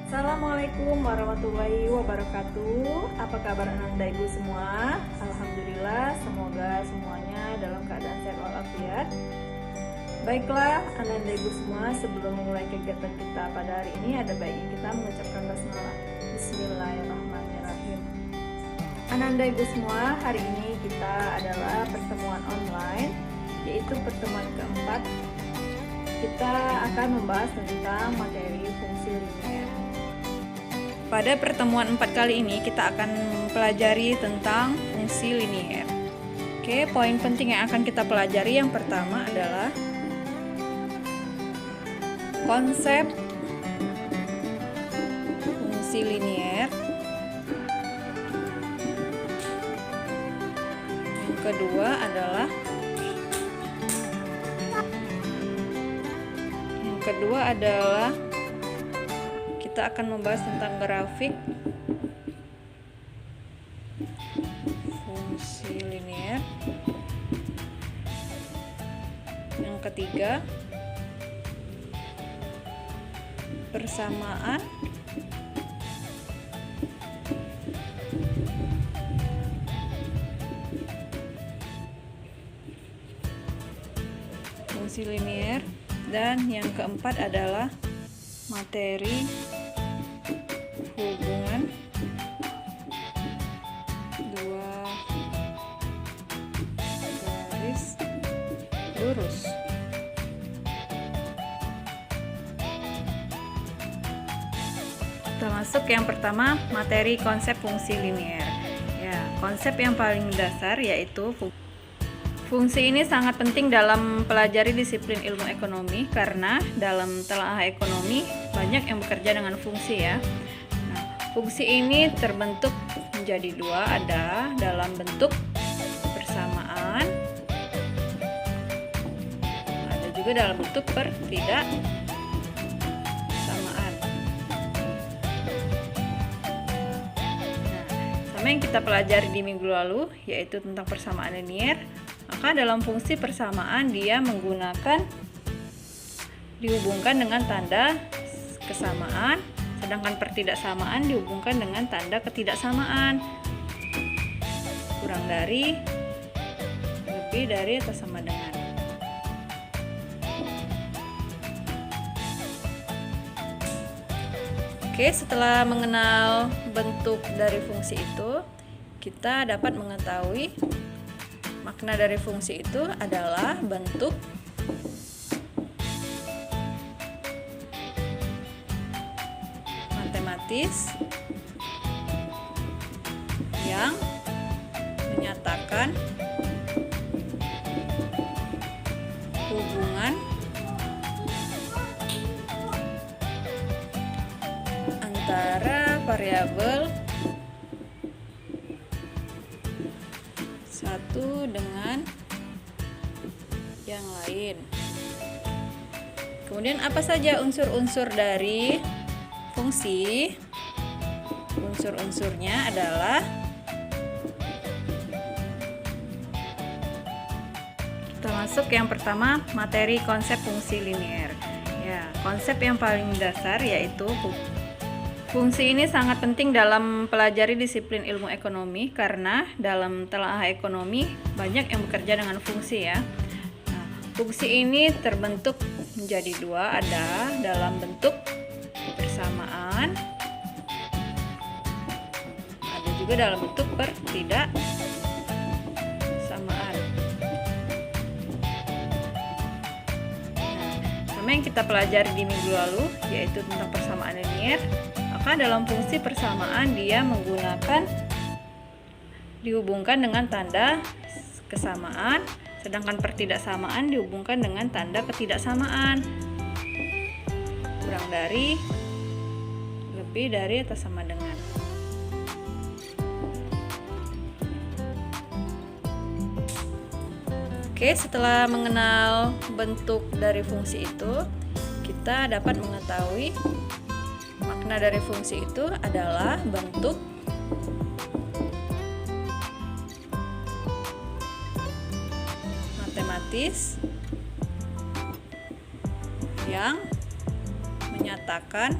Assalamualaikum warahmatullahi wabarakatuh. Apa kabar anak ibu semua? Alhamdulillah, semoga semuanya dalam keadaan sehat walafiat. Baiklah anak ibu semua, sebelum memulai kegiatan kita pada hari ini, ada baiknya kita mengucapkan basmalah. Bismillahirrahmanirrahim. Anak ibu semua, hari ini kita adalah pertemuan online, yaitu pertemuan keempat. Kita akan membahas tentang materi fungsi linear. Pada pertemuan 4 kali ini kita akan mempelajari tentang fungsi linear. Oke, poin penting yang akan kita pelajari yang pertama adalah konsep fungsi linear. Yang kedua adalah kita akan membahas tentang grafik fungsi linear. Yang ketiga, persamaan fungsi linear. Dan yang keempat adalah materi hubungan dua garis lurus. Kita masuk yang pertama, materi konsep fungsi linear. Ya, konsep yang paling dasar yaitu fungsi ini sangat penting dalam pelajari disiplin ilmu ekonomi karena dalam telaah ekonomi banyak yang bekerja dengan fungsi ya. Nah, fungsi ini terbentuk menjadi dua, ada dalam bentuk persamaan, ada juga dalam bentuk pertidaksamaan. Nah, sama yang kita pelajari di minggu lalu yaitu tentang persamaan linear. Maka dalam fungsi persamaan dia dihubungkan dengan tanda kesamaan, sedangkan pertidaksamaan dihubungkan dengan tanda ketidaksamaan. Kurang dari, lebih dari, atau sama dengan. Oke, setelah mengenal bentuk dari fungsi itu, kita dapat mengetahui makna dari fungsi itu adalah bentuk matematis yang menyatakan hubungan antara variabel satu dengan yang lain. Kemudian apa saja unsur-unsur dari fungsi? Unsur-unsurnya adalah, kita masuk yang pertama, materi konsep fungsi linear. Ya, konsep yang paling dasar yaitu fungsi ini sangat penting dalam pelajari disiplin ilmu ekonomi karena dalam telaah ekonomi banyak yang bekerja dengan fungsi ya. Nah, fungsi ini terbentuk menjadi dua, ada dalam bentuk persamaan, ada juga dalam bentuk pertidaksamaan. Nah, sama yang kita pelajari di minggu lalu yaitu tentang persamaan linear. Maka dalam fungsi persamaan dia dihubungkan dengan tanda kesamaan, sedangkan pertidaksamaan dihubungkan dengan tanda ketidaksamaan. Kurang dari, lebih dari, atau sama dengan. Oke, setelah mengenal bentuk dari fungsi itu, kita dapat mengetahui makna dari fungsi itu adalah bentuk matematis yang menyatakan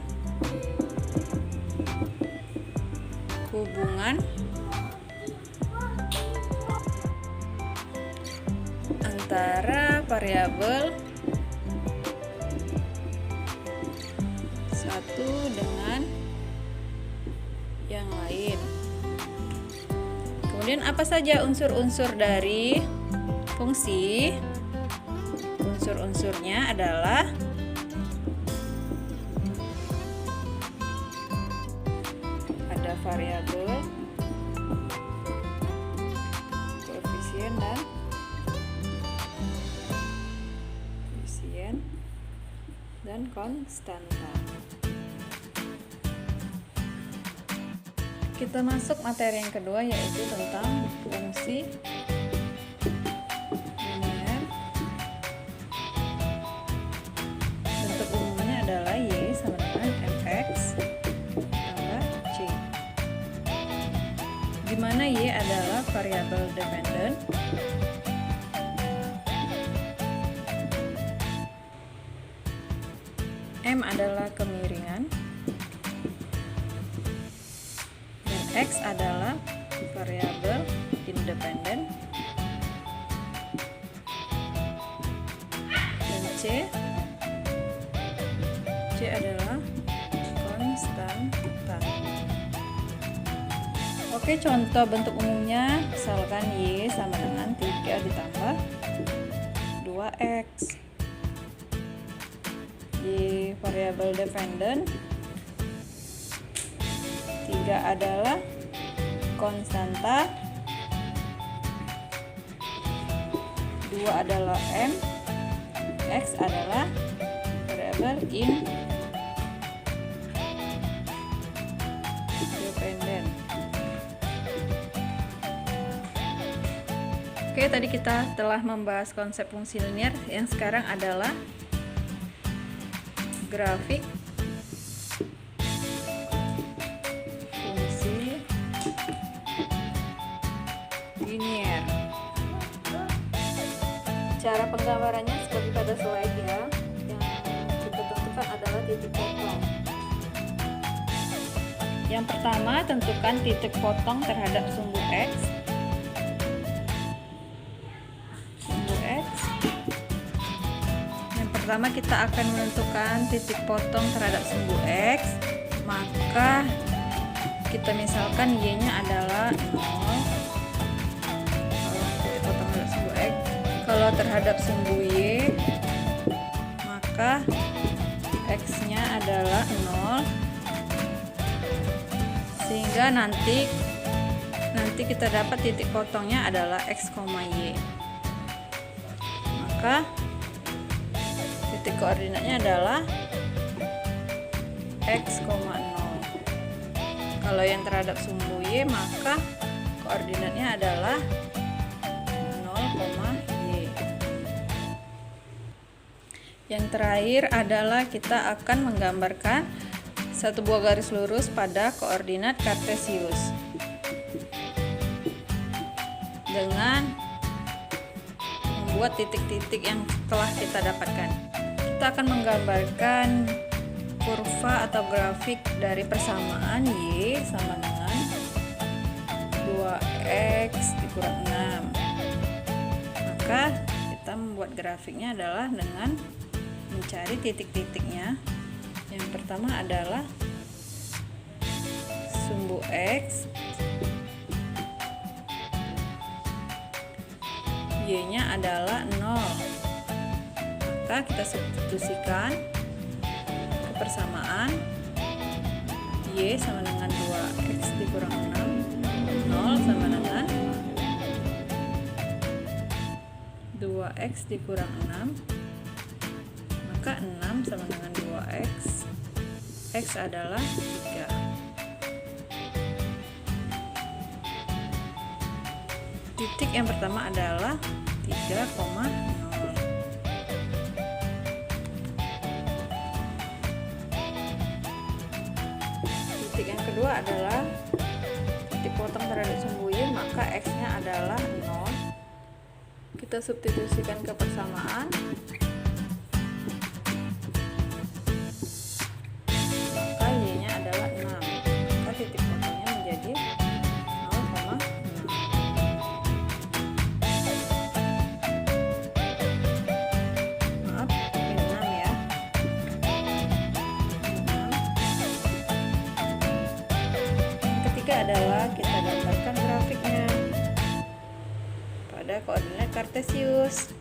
hubungan antara variabel satu dengan yang lain. Kemudian apa saja unsur-unsur dari fungsi? Unsur-unsurnya adalah ada variabel, koefisien dan konstanta. Kita masuk materi yang kedua, yaitu tentang fungsi linear. Bentuk umumnya adalah y sama dengan mx tambah c, di mana y adalah variabel dependen, m adalah kemiringan, X adalah variabel independen, dan C adalah konstanta. Oke, contoh bentuk umumnya, misalkan Y sama dengan 3 ditambah 2X. Di variabel dependen, 3 adalah konstanta, 2 adalah M, X adalah variabel independen. Oke, tadi kita telah membahas konsep fungsi linear. Yang sekarang adalah grafik linear. Cara penggambarannya seperti pada slide ya. Yang kita tentukan adalah titik potong. Yang pertama, tentukan titik potong terhadap sumbu X. Sumbu X. Yang pertama kita akan menentukan titik potong terhadap sumbu X. Maka kita misalkan Y-nya adalah 0. Kalau terhadap sumbu Y, maka X-nya adalah 0, sehingga nanti kita dapat titik potongnya adalah X, Y. Maka titik koordinatnya adalah X, 0. Kalau yang terhadap sumbu Y, maka koordinatnya adalah 0, Y. Yang terakhir adalah kita akan menggambarkan satu buah garis lurus pada koordinat kartesius dengan membuat titik-titik yang telah kita dapatkan. Kita akan menggambarkan kurva atau grafik dari persamaan Y sama dengan 2X dikurang 6. Maka kita membuat grafiknya adalah dengan mencari titik-titiknya. Yang pertama adalah sumbu X, Y-nya adalah 0. Maka kita substitusikan ke persamaan Y sama dengan 2X dikurang 6, 0 sama dengan 2X dikurang 6, maka 6 sama dengan 2X, X adalah 3. Titik yang pertama adalah 3,0. Titik yang kedua adalah titik potong terhadap sumbu Y, maka X-nya adalah 0. Kita substitusikan ke persamaan, maka Y-nya adalah 6. Maka titik potongnya menjadi kartesius.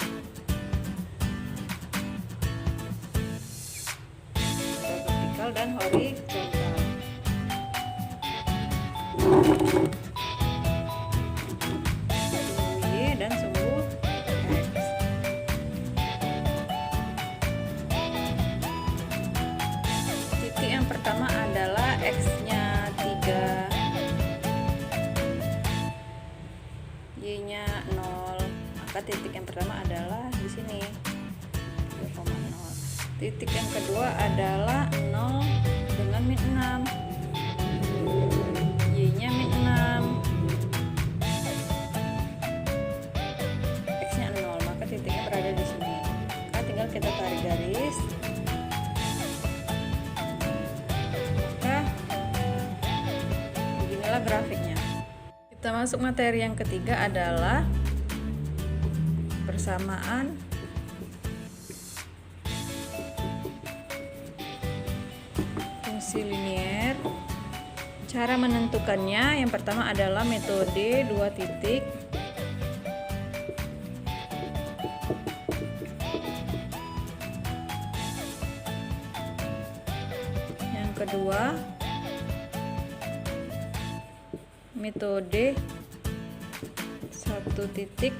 Vertikal dan horizontal. Sumbu Y dan sumbu X. Titik yang pertama adalah X-nya 3, Y-nya 0. Maka titik yang pertama adalah di sini 3,0. Titik yang kedua adalah 0 dengan min 6. Y-nya min 6. X-nya 0, maka titiknya berada di sini. Maka tinggal kita tarik garis. Maka beginilah grafiknya. Kita masuk materi yang ketiga adalah persamaan fungsi linier. Cara menentukannya yang pertama adalah metode 2 titik. Yang kedua metode 1 titik.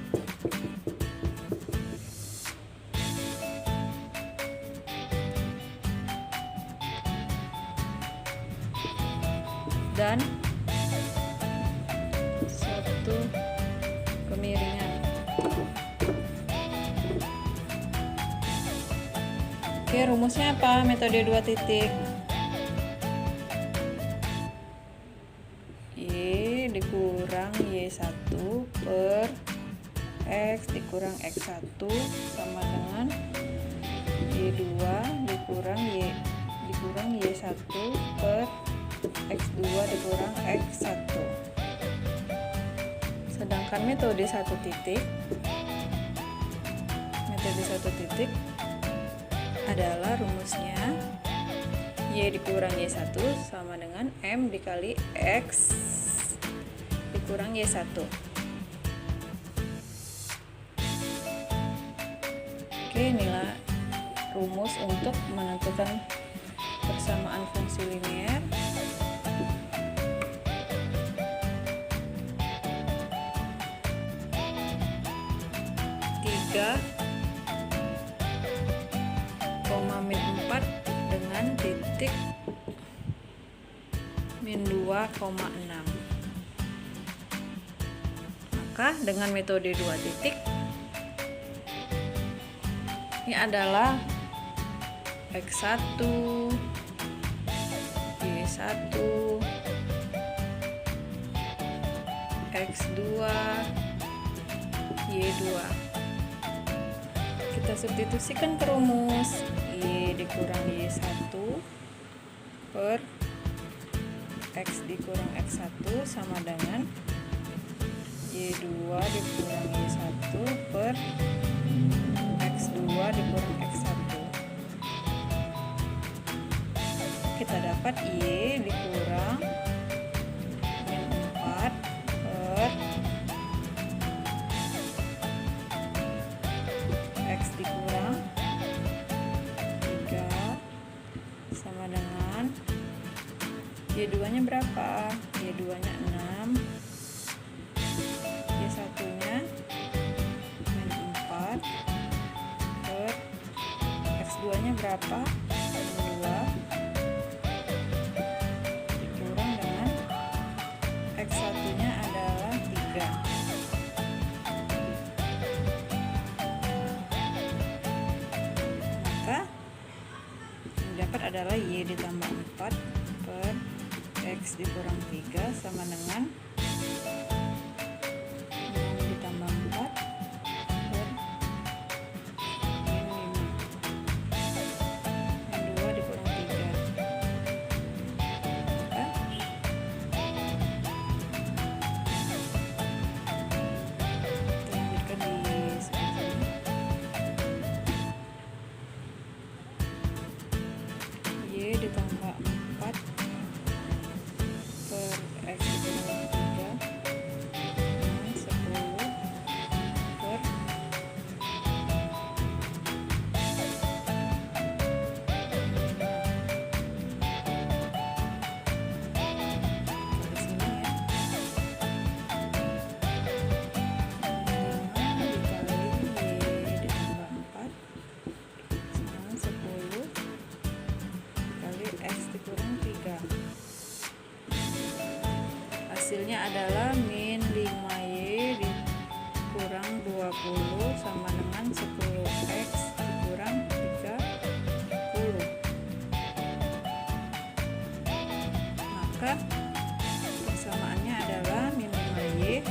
Dan 1 kemiringan. Oke, rumusnya apa? Metode 2 titik. Y dikurang Y1 per X dikurang X1 sama dengan Y2 dikurang Y1 per X2 dikurang X1. Sedangkan metode 1 titik adalah rumusnya Y dikurang Y1 sama dengan M dikali X dikurang Y1. Oke, inilah rumus untuk menentukan persamaan fungsi linier. Min 4 dengan titik min 2,6. Maka dengan metode 2 titik ini adalah X1, Y1, X2, Y2. Kita substitusikan ke rumus Y dikurang Y1 per X dikurang X1 sama dengan Y2 dikurang Y1 per X2 dikurang X1. Kita dapat Y dikurang min 4 per X dikurang 3 sama dengan Y2 nya berapa? Y2 nya 6, Y1 nya min 4 per X2 nya berapa? Min 2 dikurang dengan X1 nya adalah 3. Dapat adalah Y ditambah 4 per X dikurang 3 sama dengan 6 ditambah 4 per min 5. Min 2 dikurang 3. Maka kita lanjutkan di selanjutnya. Y ditambah 4 per X dikurang 3 X dikurang 3. Hasilnya adalah min 5Y dikurang 20 sama dengan 10X dikurang 30. Maka persamaannya adalah min 5Y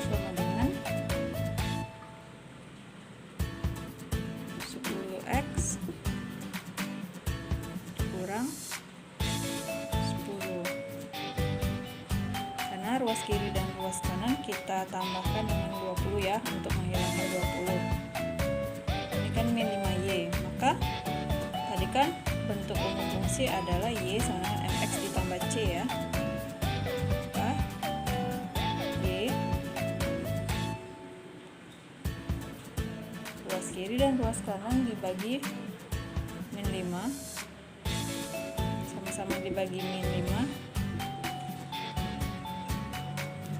sama dengan 10X dikurang 10. Karena ruas kiri dan ruas kanan kita tambahkan dengan 20 ya, untuk menghilangkan 20. Ini kan min 5Y, maka tadi kan bentuk umum fungsi adalah Y sama dengan mx ditambah C ya. Maka Y ruas kiri dan ruas kanan dibagi min 5, sama-sama dibagi min 5,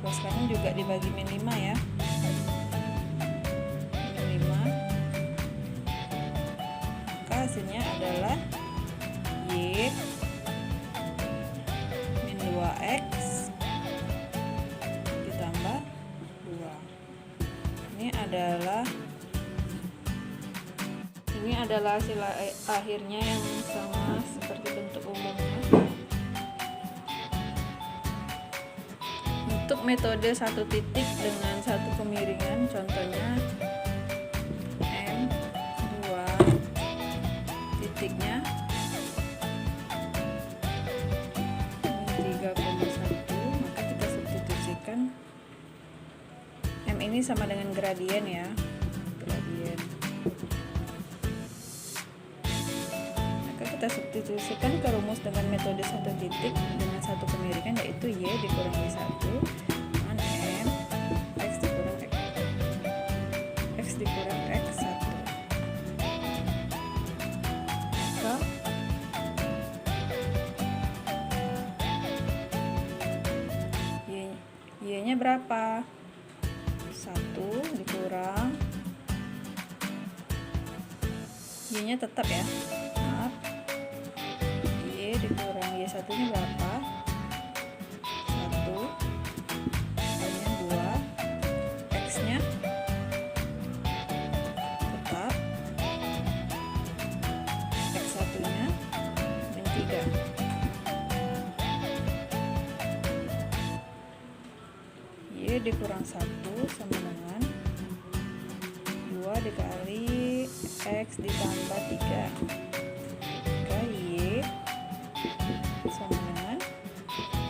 ruas kanan juga dibagi min 5 ya, min 5, maka hasilnya adalah Y min 2X ditambah 2. Ini adalah hasil akhirnya yang sama seperti bentuk umumnya. Untuk metode satu titik dengan satu kemiringan, contohnya M2 titiknya min 3,1, maka kita substitusikan M ini sama dengan gradien ya, gradien. Maka kita substitusikan ke rumus dengan metode satu titik dengan satu kemiringan, yaitu Y dikurang Y1 dengan M X dikurang X dikurang X1. Maka Y nya berapa? 1 dikurang Y nya tetap ya, maaf, Y dikurang Y1 nya berapa? 1, Y nya 2, X nya tetap, X1 nya min 3. Y dikurang 1 sama dengan 2 dikali X ditambah 3, maka Y sama dengan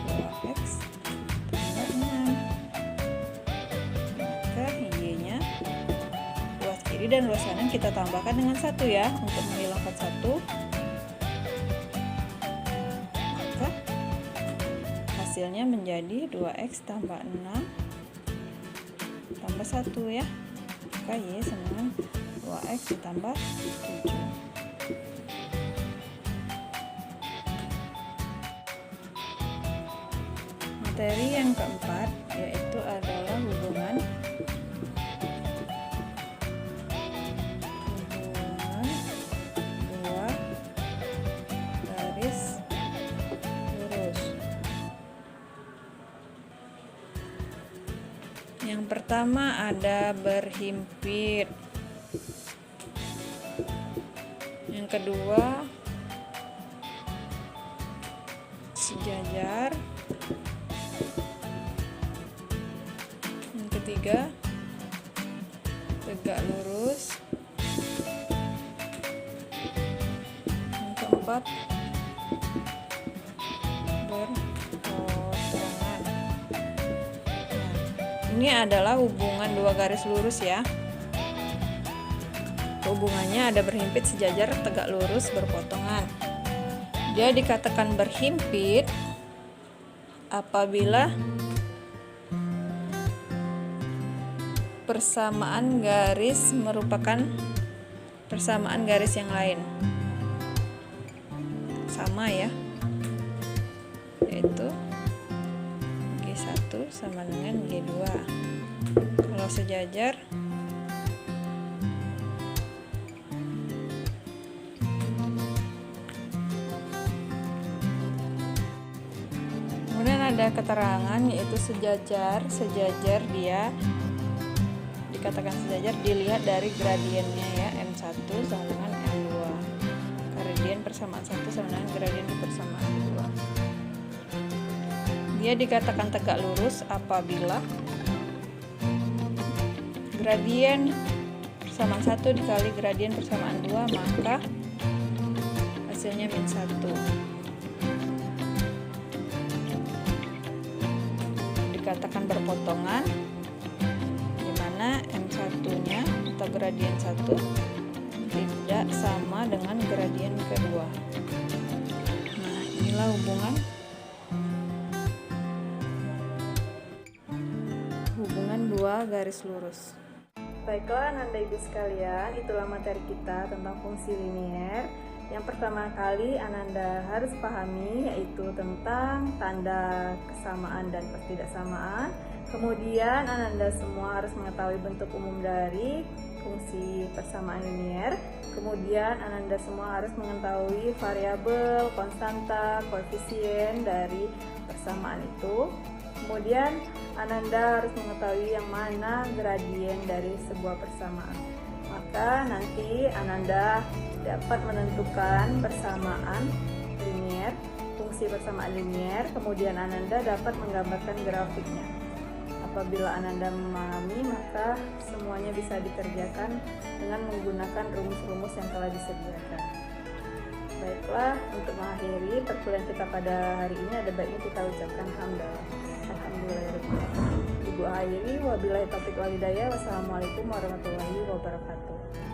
2X tambah 6. Maka Y nya ruas kiri dan ruas kanan kita tambahkan dengan 1 ya, untuk menghilangkan 1. Maka hasilnya menjadi 2X tambah 6 tambah 1 ya, maka Y sama dengan 2X ditambah 7. Materi yang keempat yaitu adalah hubungan dua garis lurus. Yang pertama ada berhimpit. Yang kedua sejajar. Yang ketiga tegak lurus. Yang keempat berpotongan. Ini adalah hubungan dua garis lurus ya. Hubungannya ada berhimpit, sejajar, tegak lurus, berpotongan. Dia dikatakan berhimpit apabila persamaan garis merupakan persamaan garis yang lain. Sama ya. Yaitu G1 sama dengan G2. Kalau sejajar ada keterangan yaitu sejajar dia dikatakan sejajar dilihat dari gradiennya ya, M1 sama dengan M2. Gradien persamaan 1 sama dengan gradien persamaan 2. Dia dikatakan tegak lurus apabila gradien persamaan 1 dikali gradien persamaan 2, maka hasilnya min 1. Dikatakan berpotongan, di mana M1-nya atau gradien 1 tidak sama dengan gradien kedua. Nah, inilah hubungan dua garis lurus. Baiklah Ananda Ibu sekalian, itulah materi kita tentang fungsi linier. Yang pertama kali Ananda harus pahami yaitu tentang tanda kesamaan dan ketidaksamaan. Kemudian Ananda semua harus mengetahui bentuk umum dari fungsi persamaan linier. Kemudian Ananda semua harus mengetahui variabel, konstanta, koefisien dari persamaan itu. Kemudian Ananda harus mengetahui yang mana gradien dari sebuah persamaan. Maka nanti Ananda dapat menentukan persamaan linier, fungsi persamaan linier, kemudian Ananda dapat menggambarkan grafiknya. Apabila Ananda memahami, maka semuanya bisa dikerjakan dengan menggunakan rumus-rumus yang telah disediakan. Baiklah, untuk mengakhiri perkuliahan kita pada hari ini ada baiknya kita ucapkan hamdalah. Alhamdulillah. Ibu akhiri, wabillahi taufiq wal hidayah. Wassalamualaikum warahmatullahi wabarakatuh.